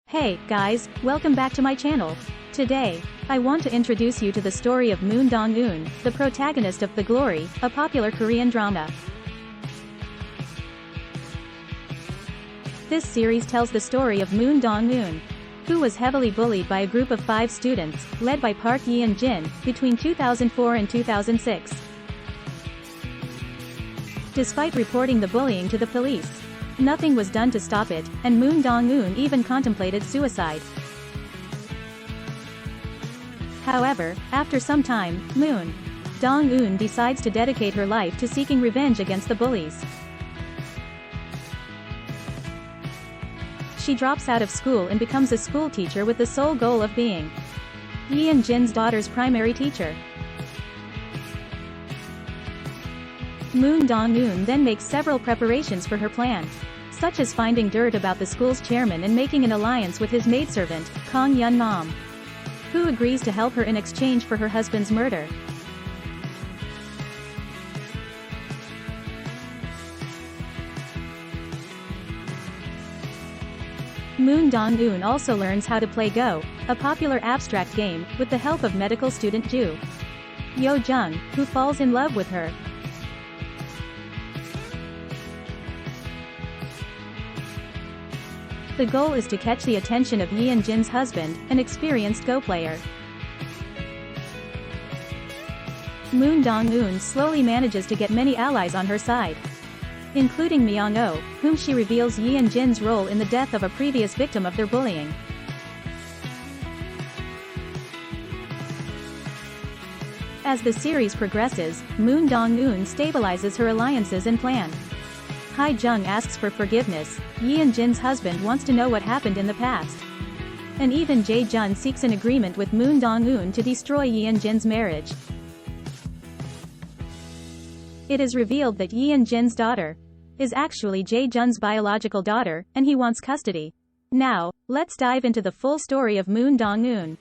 Hey, guys, welcome back to my channel. Today, I want to introduce you to the story of Moon Dong-Eun, the protagonist of The Glory, a popular Korean drama. This series tells the story of Moon Dong-Eun, who was heavily bullied by a group of 5 students, led by Park Yeon-Jin, between 2004 and 2006. Despite reporting the bullying to the police, nothing was done to stop it, and Moon Dong-Eun even contemplated suicide. However, after some time, Moon Dong-Eun decides to dedicate her life to seeking revenge against the bullies. She drops out of school and becomes a school teacher with the sole goal of being Yeon-Jin's daughter's primary teacher. Moon Dong-Eun then makes several preparations for her plan, such as finding dirt about the school's chairman and making an alliance with his maidservant, Kang Yeon-Nam, who agrees to help her in exchange for her husband's murder. Moon Dong-Eun also learns how to play Go, a popular abstract game, with the help of medical student Ju Yo-jung, who falls in love with her. The goal is to catch the attention of Yeon-Jin's husband, an experienced Go player. Moon Dong-Eun slowly manages to get many allies on her side, including Myung-oh, whom she reveals Yeon-Jin's role in the death of a previous victim of their bullying. As the series progresses, Moon Dong-Eun stabilizes her alliances and plan. Hae-jung asks for forgiveness, Yeon-Jin's husband wants to know what happened in the past, and even Jae-jun seeks an agreement with Moon Dong-Eun to destroy Yeon-Jin's marriage. It is revealed that Yeon-Jin's daughter is actually Jae-jun's biological daughter, and he wants custody. Now, let's dive into the full story of Moon Dong-Eun.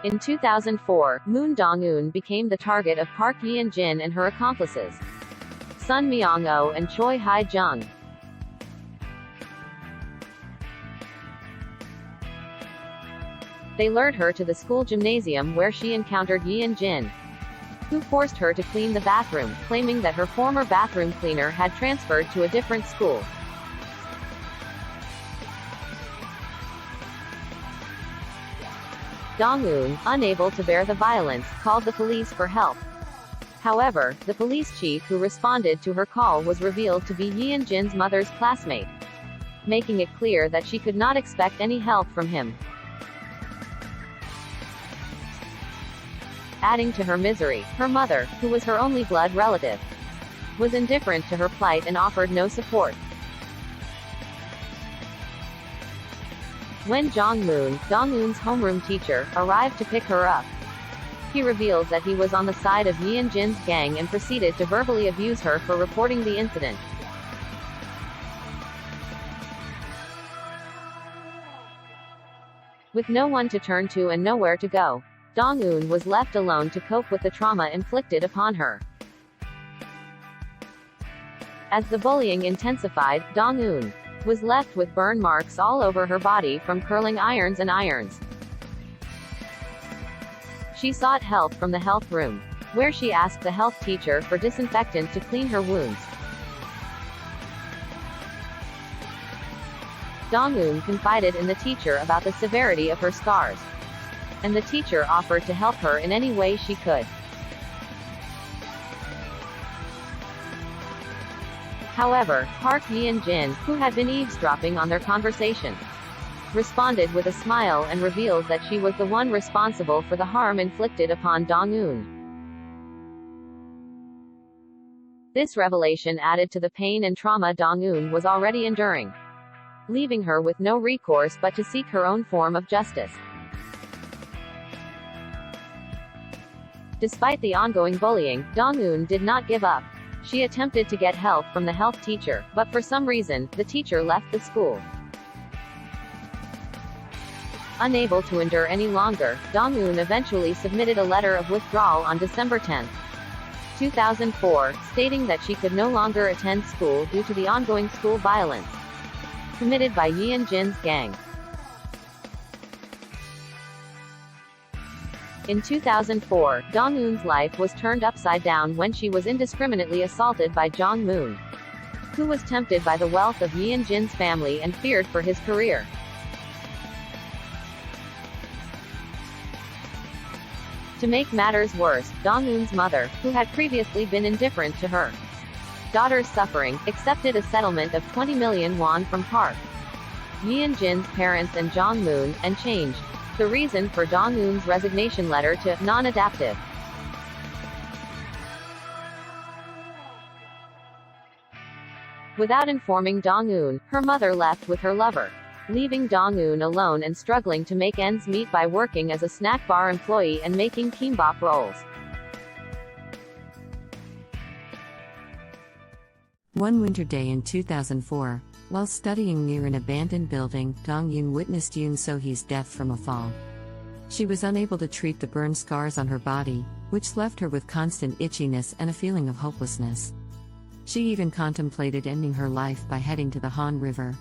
In 2004, Moon Dong-Eun became the target of Park Yeon-Jin and her accomplices, Sun Myung-oh and Choi Hae-jung. They lured her to the school gymnasium where she encountered Yeon-Jin, who forced her to clean the bathroom, claiming that her former bathroom cleaner had transferred to a different school. Dong-Eun, unable to bear the violence, called the police for help. However, the police chief who responded to her call was revealed to be Yeon-Jin's mother's classmate, making it clear that she could not expect any help from him. Adding to her misery, her mother, who was her only blood relative, was indifferent to her plight and offered no support. When Jong-moon, Dong-Eun's homeroom teacher, arrived to pick her up, he reveals that he was on the side of Yeon-Jin's gang and proceeded to verbally abuse her for reporting the incident. With no one to turn to and nowhere to go, Dong-Eun was left alone to cope with the trauma inflicted upon her. As the bullying intensified, Dong-Eun was left with burn marks all over her body from curling irons and irons. She sought help from the health room, where she asked the health teacher for disinfectant to clean her wounds. Dong-Eun confided in the teacher about the severity of her scars, and the teacher offered to help her in any way she could. However, Park Yeon-Jin, who had been eavesdropping on their conversation, responded with a smile and revealed that she was the one responsible for the harm inflicted upon Dong-Eun. This revelation added to the pain and trauma Dong-Eun was already enduring, leaving her with no recourse but to seek her own form of justice. Despite the ongoing bullying, Dong-Eun did not give up. She attempted to get help from the health teacher, but for some reason, the teacher left the school. Unable to endure any longer, Dong-Eun eventually submitted a letter of withdrawal on December 10, 2004, stating that she could no longer attend school due to the ongoing school violence committed by Yeon-Jin's gang. In 2004, Dong-Eun's life was turned upside down when she was indiscriminately assaulted by Jong-moon, who was tempted by the wealth of Yeon-Jin's family and feared for his career. To make matters worse, Dong-Eun's mother, who had previously been indifferent to her daughter's suffering, accepted a settlement of 20 million won from Park Yeon-Jin's parents and Jong-moon, and changed the reason for Dong-Eun's resignation letter to non-adaptive. Without informing Dong-Eun, her mother left with her lover, leaving Dong-Eun alone and struggling to make ends meet by working as a snack bar employee and making kimbap rolls. One winter day in 2004, while studying near an abandoned building, Dong-Eun witnessed Yoon So-hee's death from a fall. She was unable to treat the burn scars on her body, which left her with constant itchiness and a feeling of hopelessness. She even contemplated ending her life by heading to the Han River.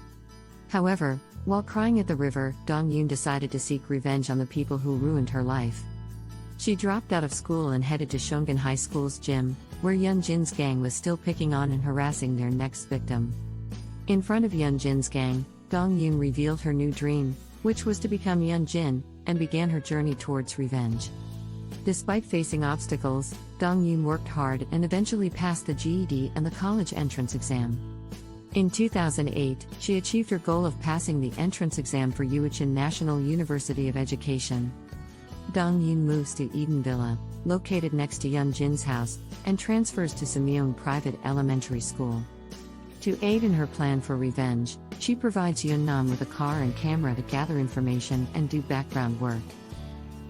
However, while crying at the river, Dong-Eun decided to seek revenge on the people who ruined her life. She dropped out of school and headed to Seongan High School's gym, where Yeon-Jin's gang was still picking on and harassing their next victim. In front of Yeon-Jin's gang, Dong-Eun revealed her new dream, which was to become Yeon-Jin, and began her journey towards revenge. Despite facing obstacles, Dong-Eun worked hard and eventually passed the GED and the college entrance exam. In 2008, she achieved her goal of passing the entrance exam for Uichun National University of Education. Dong-Eun moves to Eden Villa, located next to Yeon-Jin's house, and transfers to Samyeong Private Elementary School. To aid in her plan for revenge, she provides Yeon-nam with a car and camera to gather information and do background work.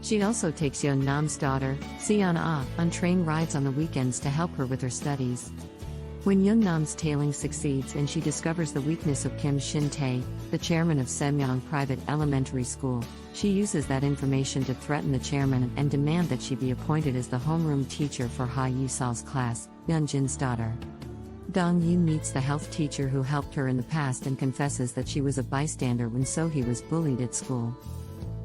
She also takes Yeon-nam's daughter, Seon-ah, on train rides on the weekends to help her with her studies. When Yeon-nam's tailing succeeds and she discovers the weakness of Kim Shin-tae, the chairman of Samyeong Private Elementary School, she uses that information to threaten the chairman and demand that she be appointed as the homeroom teacher for Ha Yu-sol's class, Yeon-jin's daughter. Dong-Eun meets the health teacher who helped her in the past and confesses that she was a bystander when So-hee was bullied at school.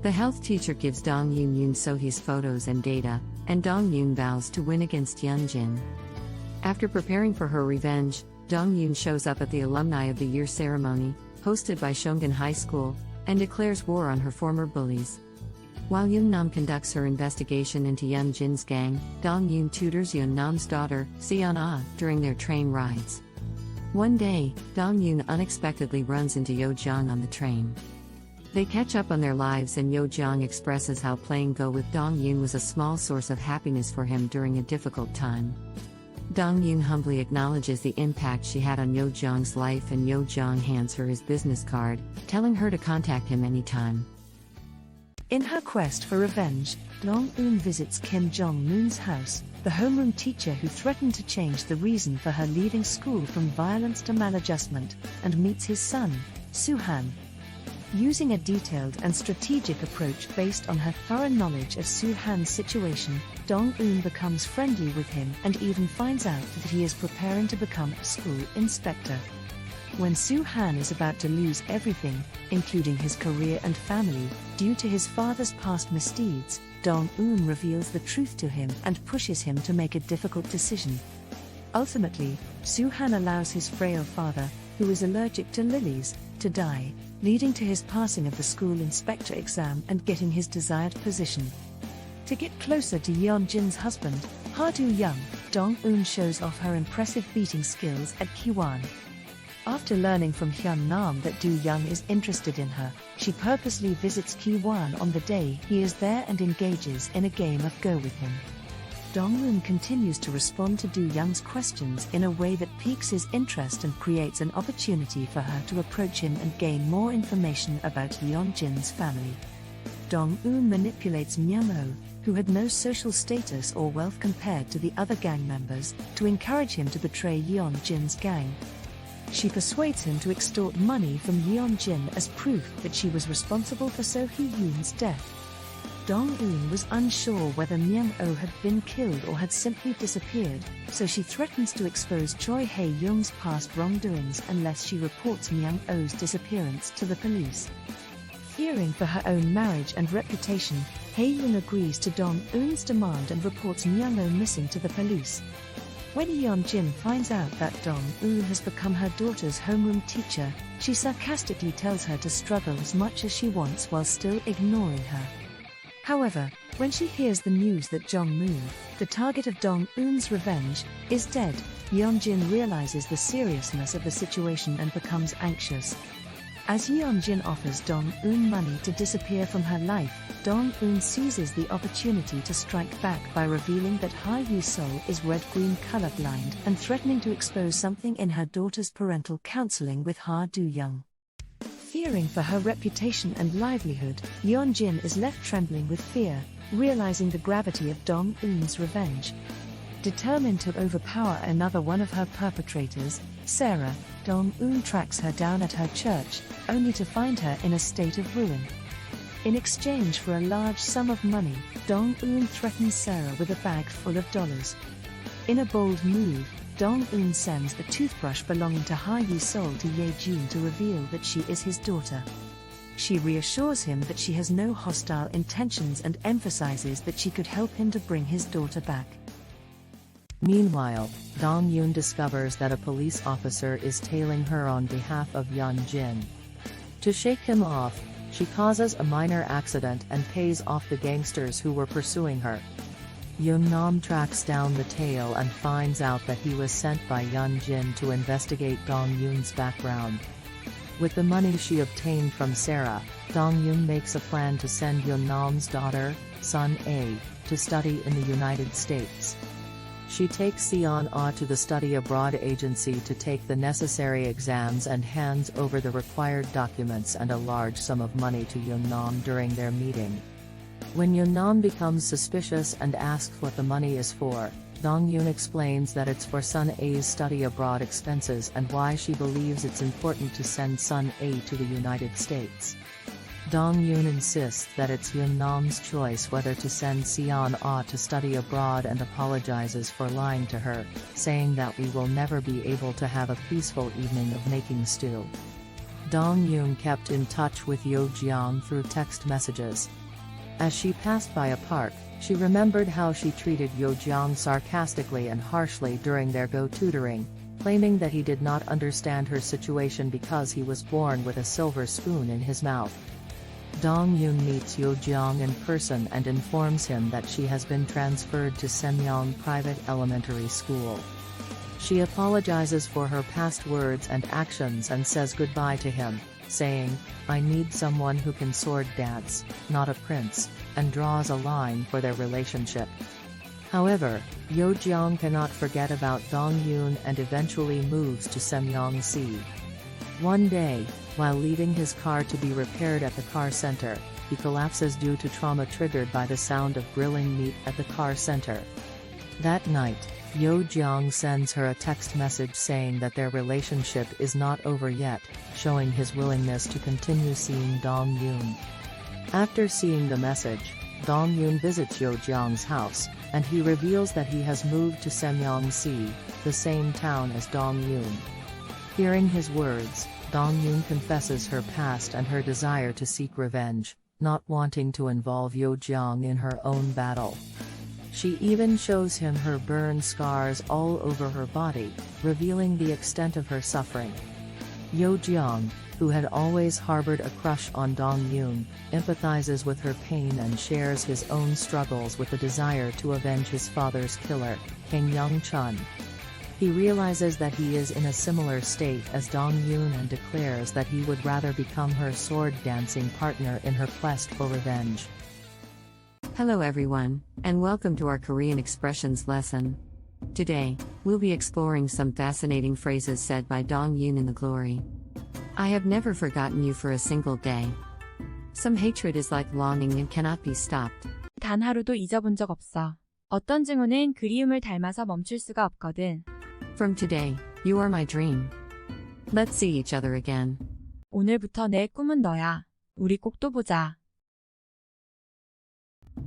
The health teacher gives Dong-Eun Yoon So-hee's photos and data, and Dong-Eun vows to win against Yeon-Jin. After preparing for her revenge, Dong-Eun shows up at the Alumni of the Year ceremony, hosted by Seongan High School, and declares war on her former bullies. While Yeon-nam conducts her investigation into Yeon-Jin's gang, Dong-Eun tutors Yeon-nam's daughter, Seon-ah, during their train rides. One day, Dong-Eun unexpectedly runs into Yo-jong on the train. They catch up on their lives and Yo-jong expresses how playing Go with Dong-Eun was a small source of happiness for him during a difficult time. Dong-Eun humbly acknowledges the impact she had on Yo-jong's life and Yo-jong hands her his business card, telling her to contact him anytime. In her quest for revenge, Dong-Eun visits Kim Jong-moon's house, the homeroom teacher who threatened to change the reason for her leaving school from violence to maladjustment, and meets his son, Soo-han. Using a detailed and strategic approach based on her thorough knowledge of Soo-han's situation, Dong-Eun becomes friendly with him and even finds out that he is preparing to become a school inspector. When Soo-han is about to lose everything, including his career and family, due to his father's past misdeeds, Dong-Eun reveals the truth to him and pushes him to make a difficult decision. Ultimately, Soo-han allows his frail father, who is allergic to lilies, to die, leading to his passing of the school inspector exam and getting his desired position. To get closer to Yeon-jin's husband, Ha Do-young, Dong-Eun shows off her impressive beating skills at Kiwon. After learning from Hyun-nam that Do-young is interested in her, she purposely visits Kiwon on the day he is there and engages in a game of Go with him. Dong-Eun continues to respond to Do-young's questions in a way that piques his interest and creates an opportunity for her to approach him and gain more information about Yeon-jin's family. Dong-Eun manipulates Myung-oh, who had no social status or wealth compared to the other gang members, to encourage him to betray Yeon-jin's gang. She persuades him to extort money from Yeon-jin as proof that she was responsible for So-hee-yoon's death. Dong-Eun was unsure whether Myung-oh had been killed or had simply disappeared, so she threatens to expose Choi Hae-young's past wrongdoings unless she reports Myung-oh's disappearance to the police. Fearing for her own marriage and reputation, Hae-yoon agrees to Dong-Eun's demand and reports Myung-oh missing to the police. When Yeon-Jin finds out that Dong-Eun has become her daughter's homeroom teacher, she sarcastically tells her to struggle as much as she wants while still ignoring her. However, when she hears the news that Jong-moon, the target of Dong-Eun's revenge, is dead, Yeon-Jin realizes the seriousness of the situation and becomes anxious. As Yeon-Jin offers Dong-Eun money to disappear from her life, Dong-Eun seizes the opportunity to strike back by revealing that Ha-Yu-Sol is red-green colorblind and threatening to expose something in her daughter's parental counseling with Ha-Do-young. Fearing for her reputation and livelihood, Yeon-Jin is left trembling with fear, realizing the gravity of Dong-Eun's revenge. Determined to overpower another one of her perpetrators, Sarah, Dong-Eun tracks her down at her church, only to find her in a state of ruin. In exchange for a large sum of money, Dong-Eun threatens Sarah with a bag full of dollars. In a bold move, Dong-Eun sends a toothbrush belonging to Ha-Yu-Sol to Ye-Jun to reveal that she is his daughter. She reassures him that she has no hostile intentions and emphasizes that she could help him to bring his daughter back. Meanwhile, Dong-Eun discovers that a police officer is tailing her on behalf of Yeon-Jin. To shake him off, she causes a minor accident and pays off the gangsters who were pursuing her. Yeon-nam tracks down the tail and finds out that he was sent by Yeon-Jin to investigate Dong-Eun's background. With the money she obtained from Sarah, Dong-Eun makes a plan to send Yeon-nam's daughter, Sun A, to study in the United States. She takes Seon-ah to the study abroad agency to take the necessary exams and hands over the required documents and a large sum of money to Yeon-nam during their meeting. When Yeon-nam becomes suspicious and asks what the money is for, Dong-Eun explains that it's for Sun A's study abroad expenses and why she believes it's important to send Sun A to the United States. Dong-Eun insists that it's Yeon-nam's choice whether to send Seon-ah to study abroad and apologizes for lying to her, saying that we will never be able to have a peaceful evening of making stew. Dong-Eun kept in touch with Yo-jeong through text messages. As she passed by a park, she remembered how she treated Yo-jeong sarcastically and harshly during their go-tutoring, claiming that he did not understand her situation because he was born with a silver spoon in his mouth. Dong-Eun meets Yo-jeong in person and informs him that she has been transferred to Semyong Private Elementary School. She apologizes for her past words and actions and says goodbye to him, saying, "I need someone who can sword dance, not a prince," and draws a line for their relationship. However, Yo-jeong cannot forget about Dong-Eun and eventually moves to Semyong-si. One day, while leaving his car to be repaired at the car center, he collapses due to trauma triggered by the sound of grilling meat at the car center. That night, Yo-jeong sends her a text message saying that their relationship is not over yet, showing his willingness to continue seeing Dong-Eun. After seeing the message, Dong-Eun visits Yo-jeong's house, and he reveals that he has moved to Semyong-si, the same town as Dong-Eun. Hearing his words, Dong-Eun confesses her past and her desire to seek revenge, not wanting to involve Yo-jeong in her own battle. She even shows him her burn scars all over her body, revealing the extent of her suffering. Yo-jeong, who had always harbored a crush on Dong-Eun, empathizes with her pain and shares his own struggles with the desire to avenge his father's killer, King Young-chun. He realizes that he is in a similar state as Dong-Eun and declares that he would rather become her sword-dancing partner in her quest for revenge. Hello everyone, and welcome to our Korean expressions lesson. Today, we'll be exploring some fascinating phrases said by Dong-Eun in The Glory. I have never forgotten you for a single day. Some hatred is like longing and cannot be stopped. 단 하루도 잊어본 적 없어. 어떤 증오는 그리움을 닮아서 멈출 수가 없거든. From today, you are my dream. Let's see each other again. 오늘부터 내 꿈은 너야. 우리 꼭 또 보자.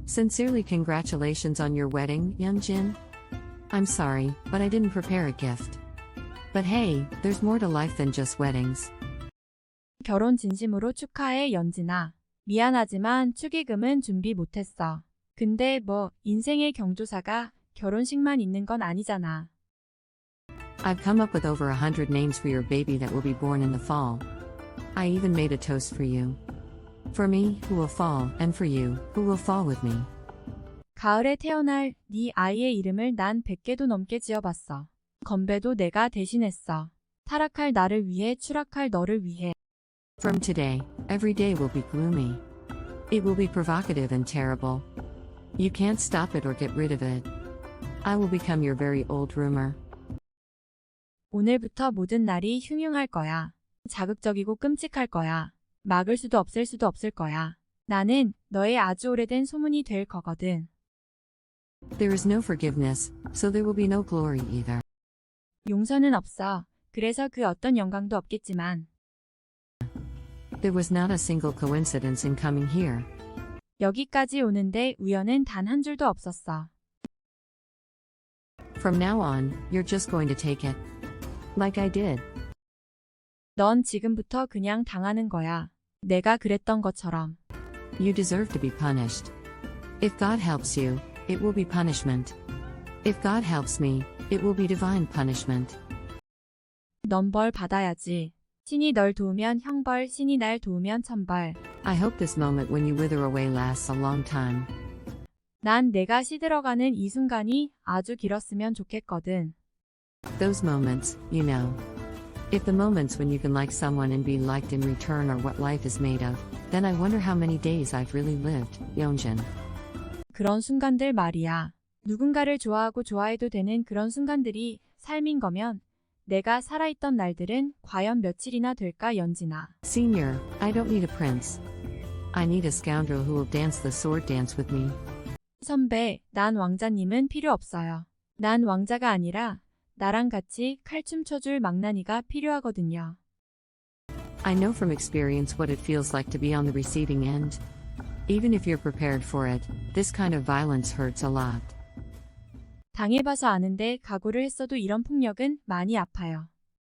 Sincerely congratulations on your wedding, Yeon-Jin. I'm sorry, but I didn't prepare a gift. But hey, there's more to life than just weddings. 결혼 진심으로 축하해, 연진아. 미안하지만 축의금은 준비 못했어. 근데 뭐 인생의 경조사가 결혼식만 있는 건 아니잖아. I've come up with over 100 names for your baby that will be born in the fall. I even made a toast for you. For me, who will fall, and for you, who will fall with me. 가을에 태어날 네 아이의 이름을 난 100개도 넘게 지어봤어. 건배도 내가 대신했어. 타락할 나를 위해 추락할 너를 위해. From today, every day will be gloomy. It will be provocative and terrible. You can't stop it or get rid of it. I will become your very old rumor. 오늘부터 모든 날이 흉흉할 거야. 자극적이고 끔찍할 거야. 막을 수도 없앨 수도 없을 거야. 나는 너의 아주 오래된 소문이 될 거거든. There is no forgiveness, so there will be no glory either. 용서는 없어. 그래서 그 어떤 영광도 없겠지만. There was not a single coincidence in coming here. 여기까지 오는데 우연은 단 한 줄도 없었어. From now on, you're just going to take it. Like I did. 넌 지금부터 그냥 당하는 거야. 내가 그랬던 것처럼. You deserve to be punished. If God helps you, it will be punishment. If God helps me, it will be divine punishment. 넌 벌 받아야지. 신이 널 도우면 형벌, 신이 날 도우면 천벌. I hope this moment when you wither away lasts a long time. 난 내가 시들어가는 이 순간이 아주 길었으면 좋겠거든. Those moments, you know. If the moments when you can like someone and be liked in return are what life is made of, then I wonder how many days I've really lived, Yeon-Jin. 그런 순간들 말이야. 누군가를 좋아하고 좋아해도 되는 그런 순간들이 삶인 거면 내가 살아있던 날들은 과연 며칠이나 될까, 연진아. Senior, I don't need a prince. I need a scoundrel who will dance the sword dance with me. 선배, 난 왕자님은 필요 없어요. 난 왕자가 아니라 나랑 같이 칼춤 춰줄 망나니가 필요하거든요. I know from experience what it feels like to be on the receiving end. Even if you're prepared for it, this kind of violence hurts a lot. 당해봐서 아는데 각오를 했어도 이런 폭력은 많이 아파요.